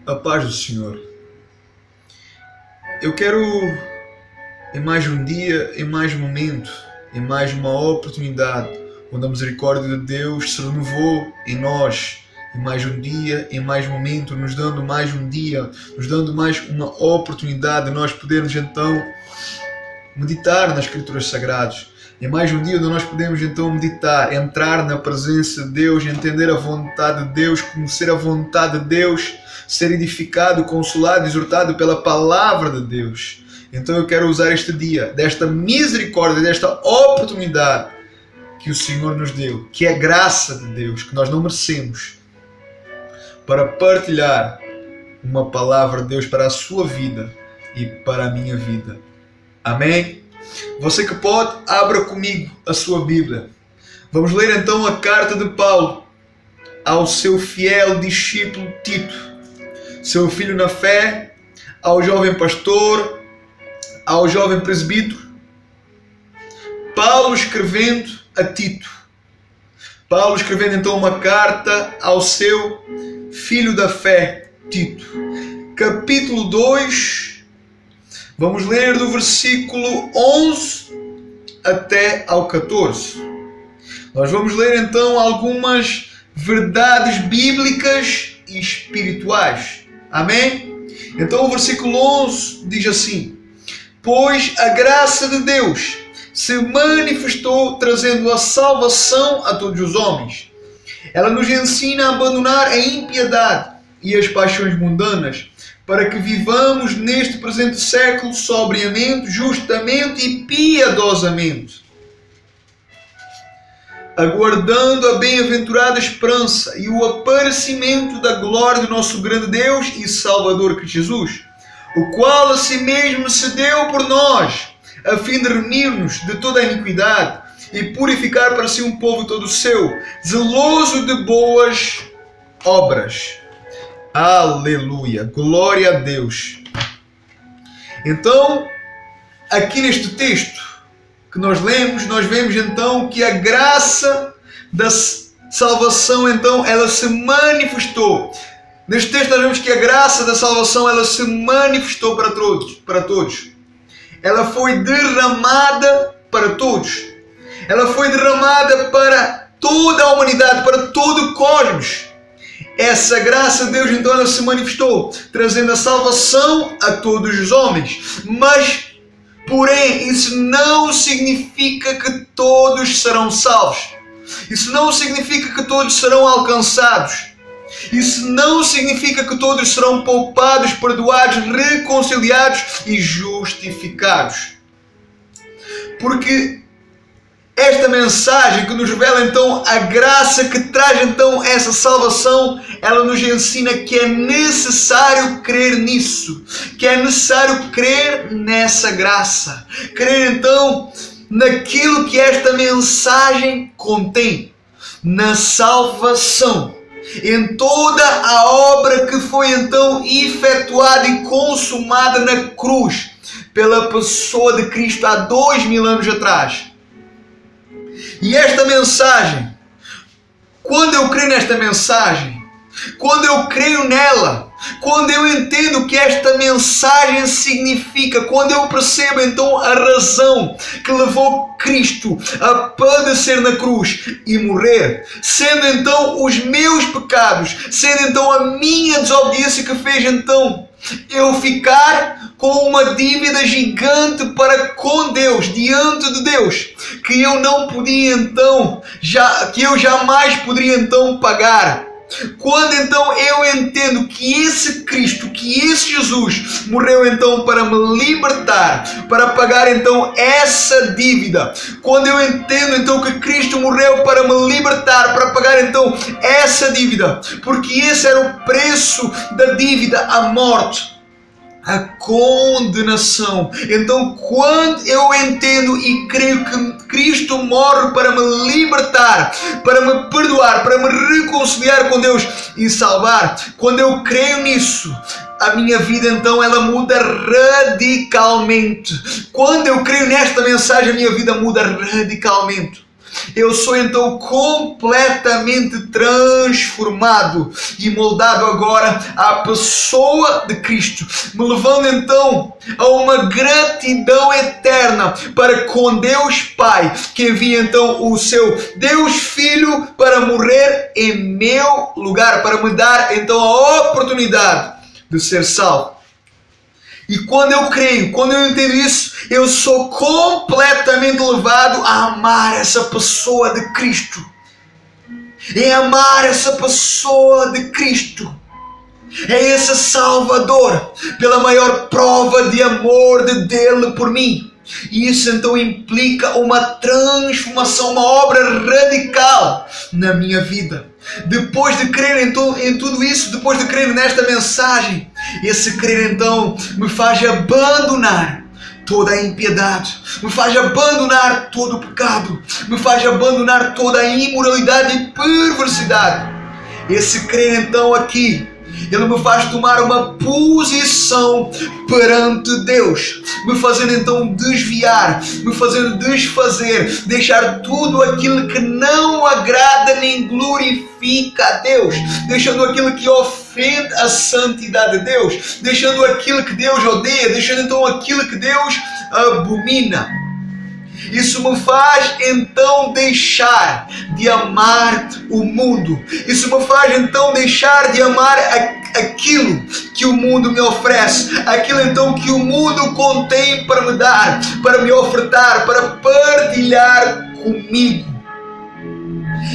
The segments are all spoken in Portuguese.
A paz do Senhor. Eu quero, em mais um dia, em mais um momento, em mais uma oportunidade, onde a misericórdia de Deus se renovou em nós, em mais um dia, em mais um momento, nos dando mais um dia, nos dando mais uma oportunidade de nós podermos então meditar nas Escrituras Sagradas. Em mais um dia onde nós podemos então meditar, entrar na presença de Deus, entender a vontade de Deus, conhecer a vontade de Deus, ser edificado, consolado, exortado pela palavra de Deus. Então eu quero usar este dia, desta misericórdia, desta oportunidade que o Senhor nos deu, que é graça de Deus, que nós não merecemos, para partilhar uma palavra de Deus para a sua vida e para a minha vida. Amém? Você que pode, abra comigo a sua Bíblia. Vamos ler então a carta de Paulo ao seu fiel discípulo Tito, seu filho na fé, ao jovem pastor, ao jovem presbítero. Paulo escrevendo a Tito. Paulo escrevendo então uma carta ao seu filho da fé, Tito. Capítulo 2. Vamos ler do versículo 11 até ao 14. Nós vamos ler então algumas verdades bíblicas e espirituais. Amém? Então o versículo 11 diz assim: Pois a graça de Deus se manifestou trazendo a salvação a todos os homens. Ela nos ensina a abandonar a impiedade e as paixões mundanas, para que vivamos neste presente século sobriamente, justamente e piedosamente, aguardando a bem-aventurada esperança e o aparecimento da glória do nosso grande Deus e Salvador Cristo Jesus, o qual a si mesmo se deu por nós, a fim de remir-nos de toda a iniquidade e purificar para si um povo todo seu, zeloso de boas obras. Aleluia, glória a Deus. Então, aqui neste texto que nós lemos, nós vemos então que a graça da salvação então ela se manifestou. Neste texto nós vemos que a graça da salvação ela se manifestou para todos. Ela foi derramada para todos. Ela foi derramada para toda a humanidade, para todo o cosmos. Essa graça de Deus então ela se manifestou, trazendo a salvação a todos os homens. Mas, porém, isso não significa que todos serão salvos. Isso não significa que todos serão alcançados. Isso não significa que todos serão poupados, perdoados, reconciliados e justificados. Porque esta mensagem que nos revela então a graça que traz então essa salvação, ela nos ensina que é necessário crer nisso, que é necessário crer nessa graça, crer então naquilo que esta mensagem contém, na salvação, em toda a obra que foi então efetuada e consumada na cruz pela pessoa de Cristo há 2000 anos atrás. E esta mensagem, quando eu creio nesta mensagem, quando eu creio nela, quando eu entendo o que esta mensagem significa, quando eu percebo então a razão que levou Cristo a padecer na cruz e morrer, sendo então os meus pecados, sendo então a minha desobediência que fez então eu ficar com uma dívida gigante para com Deus, diante de Deus, que eu não podia então, que eu jamais poderia então pagar. Quando então eu entendo que esse Cristo, que esse Jesus morreu então para me libertar, para pagar então essa dívida, quando eu entendo então que Cristo morreu para me libertar, para pagar então essa dívida, porque esse era o preço da dívida, a morte, a condenação. Então, quando eu entendo e creio que Cristo morre para me libertar, para me perdoar, para me reconciliar com Deus e salvar, quando eu creio nisso, a minha vida então ela muda radicalmente. Quando eu creio nesta mensagem, a minha vida muda radicalmente. eu sou então completamente transformado e moldado agora à pessoa de Cristo, me levando então a uma gratidão eterna para com Deus Pai, que envia então o seu Deus Filho para morrer em meu lugar, para me dar então a oportunidade de ser salvo. E quando eu creio, quando eu entendo isso, eu sou completamente levado a amar essa pessoa de Cristo. É amar essa pessoa de Cristo. É esse Salvador, pela maior prova de amor dele por mim. E isso então implica uma transformação, uma obra radical na minha vida. Depois de crer em tudo isso, depois de crer nesta mensagem, esse crer então me faz abandonar toda a impiedade, me faz abandonar todo o pecado, me faz abandonar toda a imoralidade e perversidade. Esse crer então aqui, ele me faz tomar uma posição perante Deus, me fazendo então desviar, me fazendo desfazer, deixar tudo aquilo que não agrada nem glorifica a Deus, deixando aquilo que ofende a santidade de Deus, deixando aquilo que Deus odeia, deixando então aquilo que Deus abomina. Isso me faz então deixar de amar o mundo. Isso me faz então deixar de amar aquilo que o mundo me oferece, aquilo então que o mundo contém para me dar, para me ofertar, para partilhar comigo.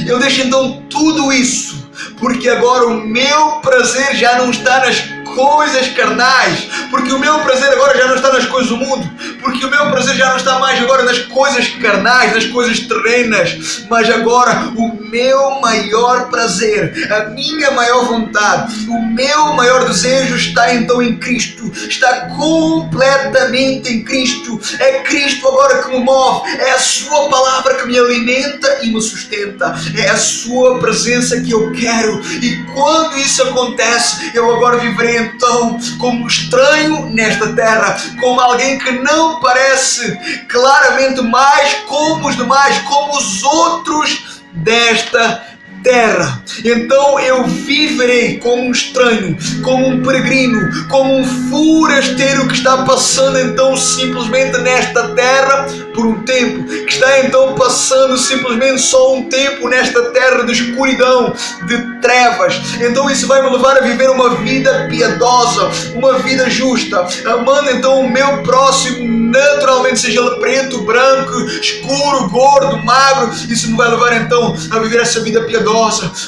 Eu deixo então tudo isso, porque agora o meu prazer já não está nas coisas carnais, porque o meu prazer agora já não está nas coisas do mundo, porque o meu prazer já não está mais agora nas coisas carnais, nas coisas terrenas, mas agora o meu maior prazer, a minha maior vontade, o meu maior desejo está então em Cristo, está completamente em Cristo. É Cristo agora que me move, é a sua palavra que me alimenta e me sustenta, é a sua presença que eu quero. E quando isso acontece, eu agora viverei então como um estranho nesta terra, como alguém que não parece claramente mais como os demais, como os outros desta terra. Então eu viverei como um estranho, como um peregrino, como um forasteiro que está passando então simplesmente nesta terra por um tempo, que está então passando simplesmente só um tempo nesta terra de escuridão, de trevas. Então isso vai me levar a viver uma vida piedosa, uma vida justa, amando então o meu próximo naturalmente, seja ele preto, branco, escuro, gordo, magro. Isso me vai levar então a viver essa vida piedosa,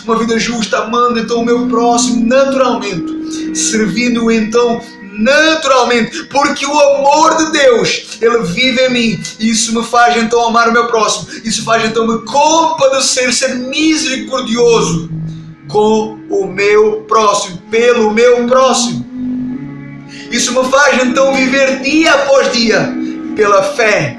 uma vida justa, amando então o meu próximo naturalmente, servindo então naturalmente, porque o amor de Deus, ele vive em mim, e isso me faz então amar o meu próximo, isso faz então me compadecer, ser misericordioso com o meu próximo, pelo meu próximo. Isso me faz então viver dia após dia pela fé,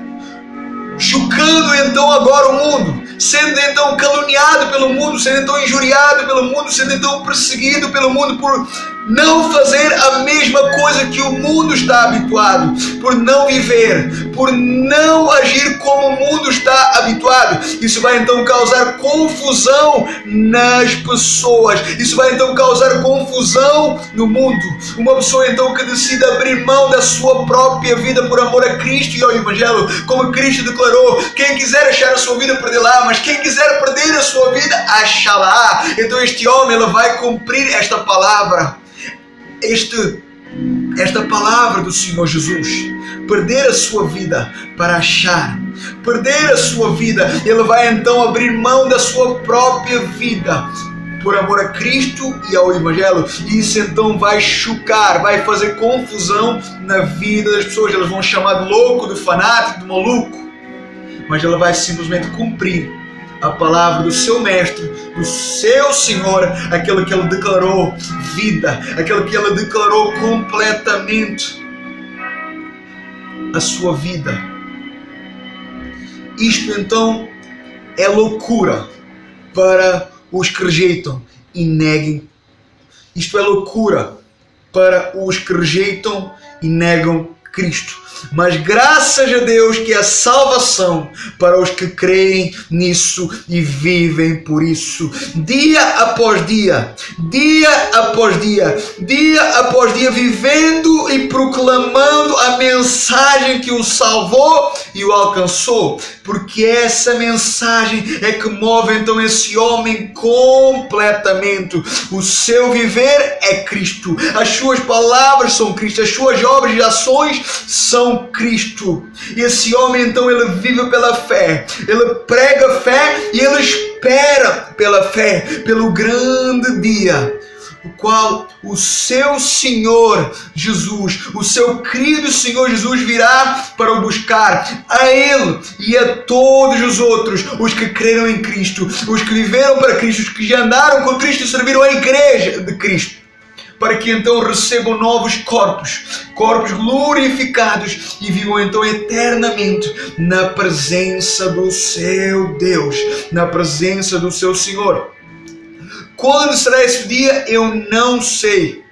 chocando então agora o mundo, sendo então caluniado pelo mundo, sendo então injuriado pelo mundo, sendo então perseguido pelo mundo por não fazer a mesma coisa que o mundo está habituado, por não viver, por não agir como o mundo está habituado. Isso vai então causar confusão nas pessoas, isso vai então causar confusão no mundo. Uma pessoa então que decide abrir mão da sua própria vida por amor a Cristo e ao Evangelho, como Cristo declarou: quem quiser achar a sua vida, perdê-la, mas quem quiser perder a sua vida, achá-la. Então este homem, ele vai cumprir esta palavra, esta palavra do Senhor Jesus, perder a sua vida para achar, perder a sua vida. Ele vai então abrir mão da sua própria vida por amor a Cristo e ao Evangelho. E isso então vai chocar, vai fazer confusão na vida das pessoas. Eles vão chamar de louco, de fanático, de maluco, mas ele vai simplesmente cumprir a palavra do seu mestre, do seu Senhor, aquilo que ele declarou vida, aquilo que ele declarou completamente a sua vida. Isto então é loucura para os que rejeitam e neguem. Isto é loucura para os que rejeitam e negam Cristo. Mas graças a Deus que é salvação para os que creem nisso e vivem por isso. Dia após dia, dia após dia, dia após dia, vivendo e proclamando a mensagem que o salvou e o alcançou. Porque essa mensagem é que move então esse homem completamente. O seu viver é Cristo. As suas palavras são Cristo. As suas obras e ações são Cristo. E esse homem então ele vive pela fé. Ele prega fé e ele espera pela fé, pelo grande dia, o qual o seu Senhor Jesus, o seu querido Senhor Jesus virá para o buscar a Ele e a todos os outros, os que creram em Cristo, os que viveram para Cristo, os que já andaram com Cristo e serviram a igreja de Cristo, para que então recebam novos corpos glorificados e vivam então eternamente na presença do seu Deus, na presença do seu Senhor. Quando será esse dia? Eu não sei.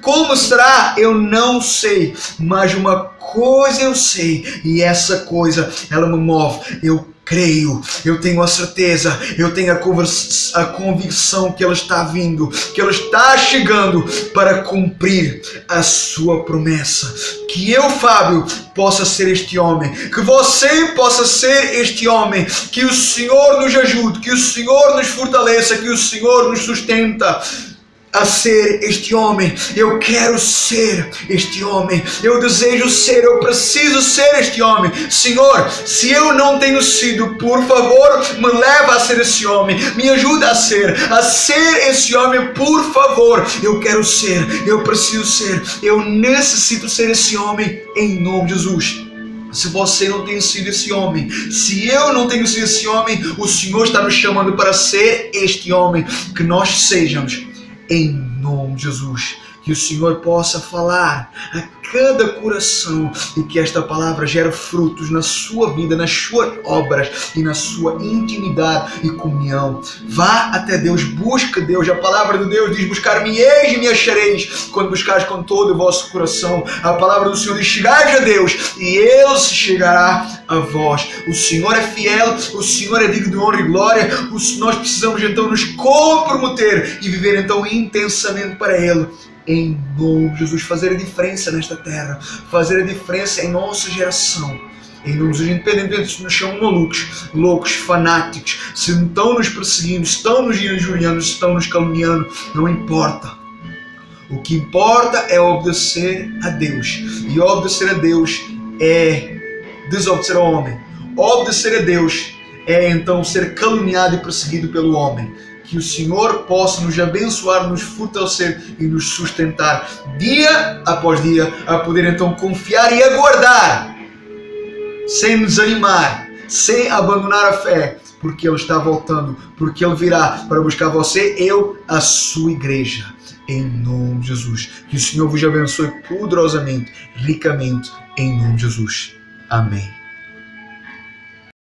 Como será? Eu não sei. Mas uma coisa eu sei, e essa coisa ela me move. Eu creio, eu tenho a certeza, eu tenho a convicção que Ele está vindo, que Ele está chegando para cumprir a sua promessa. Que eu, Fábio, possa ser este homem, que você possa ser este homem, que o Senhor nos ajude, que o Senhor nos fortaleça, que o Senhor nos sustenta a ser este homem. Eu quero ser este homem, eu desejo ser, eu preciso ser este homem. Senhor, se eu não tenho sido, por favor, me leva a ser esse homem, me ajuda a ser esse homem, por favor. Eu quero ser, eu preciso ser, eu necessito ser esse homem, em nome de Jesus. Se você não tem sido esse homem, se eu não tenho sido esse homem, o Senhor está nos chamando para ser este homem, que nós sejamos, em nome de Jesus. Que o Senhor possa falar a cada coração e que esta palavra gere frutos na sua vida, nas suas obras e na sua intimidade e comunhão. Vá até Deus, busca Deus. A palavra de Deus diz: buscar-me-eis e me achareis, quando buscares com todo o vosso coração. A palavra do Senhor diz: chegai a Deus e Ele se chegará a vós. O Senhor é fiel, o Senhor é digno de honra e glória. Nós precisamos então nos comprometer e viver então intensamente para Ele. Em nome de Jesus, fazer a diferença nesta terra, fazer a diferença em nossa geração. Em nome de Jesus, independentemente se nos chamam malucos, loucos, fanáticos, se estão nos perseguindo, se estão nos injuriando, se estão nos caluniando, não importa. O que importa é obedecer a Deus. E obedecer a Deus é desobedecer ao homem. Obedecer a Deus é então ser caluniado e perseguido pelo homem. Que o Senhor possa nos abençoar, nos fortalecer e nos sustentar dia após dia, a poder então confiar e aguardar, sem nos desanimar, sem abandonar a fé, porque Ele está voltando, porque Ele virá para buscar você, eu, a sua igreja. Em nome de Jesus. Que o Senhor vos abençoe poderosamente, ricamente, em nome de Jesus. Amém.